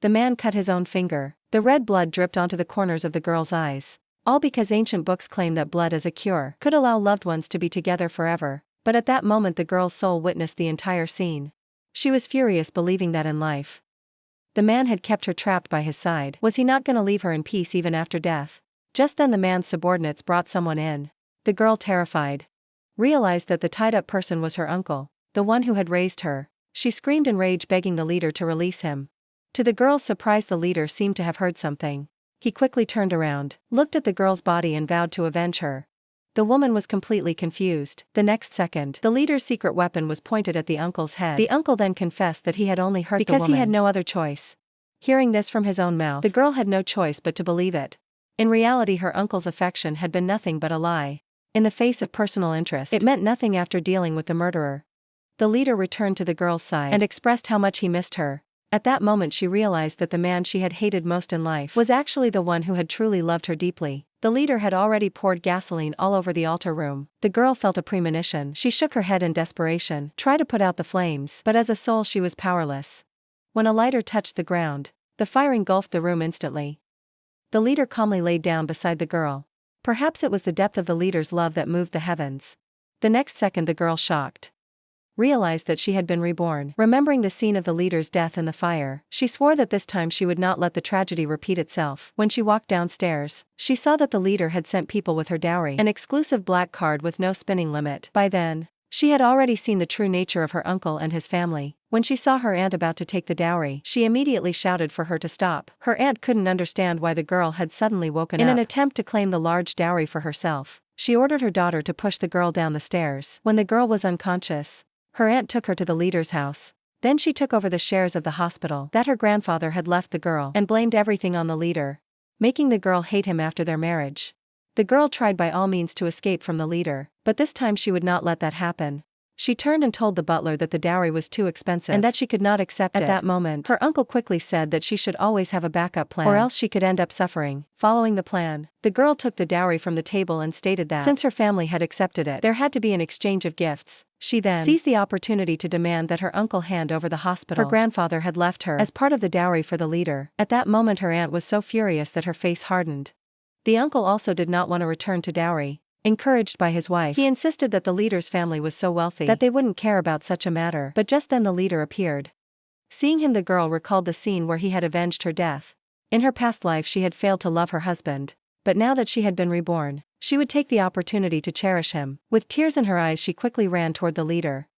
The man cut his own finger. The red blood dripped onto the corners of the girl's eyes. All because ancient books claim that blood as a cure could allow loved ones to be together forever. But at that moment the girl's soul witnessed the entire scene. She was furious, believing that in life the man had kept her trapped by his side. Was he not gonna leave her in peace even after death? Just then the man's subordinates brought someone in. The girl, terrified, realized that the tied-up person was her uncle, the one who had raised her. She screamed in rage, begging the leader to release him. To the girl's surprise, the leader seemed to have heard something. He quickly turned around, looked at the girl's body and vowed to avenge her. The woman was completely confused. The next second, the leader's secret weapon was pointed at the uncle's head. The uncle then confessed that he had only hurt the woman because he had no other choice. Hearing this from his own mouth, the girl had no choice but to believe it. In reality, her uncle's affection had been nothing but a lie. In the face of personal interest, it meant nothing after dealing with the murderer. The leader returned to the girl's side and expressed how much he missed her. At that moment she realized that the man she had hated most in life was actually the one who had truly loved her deeply. The leader had already poured gasoline all over the altar room. The girl felt a premonition. She shook her head in desperation, tried to put out the flames, but as a soul she was powerless. When a lighter touched the ground, the fire engulfed the room instantly. The leader calmly laid down beside the girl. Perhaps it was the depth of the leader's love that moved the heavens. The next second the girl, shocked, realized that she had been reborn. Remembering the scene of the leader's death in the fire, she swore that this time she would not let the tragedy repeat itself. When she walked downstairs, she saw that the leader had sent people with her dowry, an exclusive black card with no spinning limit. By then, she had already seen the true nature of her uncle and his family. When she saw her aunt about to take the dowry, she immediately shouted for her to stop. Her aunt couldn't understand why the girl had suddenly woken up. In an attempt to claim the large dowry for herself, she ordered her daughter to push the girl down the stairs. When the girl was unconscious, her aunt took her to the leader's house. Then she took over the shares of the hospital that her grandfather had left the girl and blamed everything on the leader, making the girl hate him after their marriage. The girl tried by all means to escape from the leader, but this time she would not let that happen. She turned and told the butler that the dowry was too expensive and that she could not accept it. At that moment, her uncle quickly said that she should always have a backup plan, or else she could end up suffering. Following the plan, the girl took the dowry from the table and stated that since her family had accepted it, there had to be an exchange of gifts. She then seized the opportunity to demand that her uncle hand over the hospital her grandfather had left her as part of the dowry for the leader. At that moment her aunt was so furious that her face hardened. The uncle also did not want to return to dowry. Encouraged by his wife, he insisted that the leader's family was so wealthy that they wouldn't care about such a matter. But just then the leader appeared. Seeing him, the girl recalled the scene where he had avenged her death. In her past life she had failed to love her husband, but now that she had been reborn, she would take the opportunity to cherish him. With tears in her eyes she quickly ran toward the leader.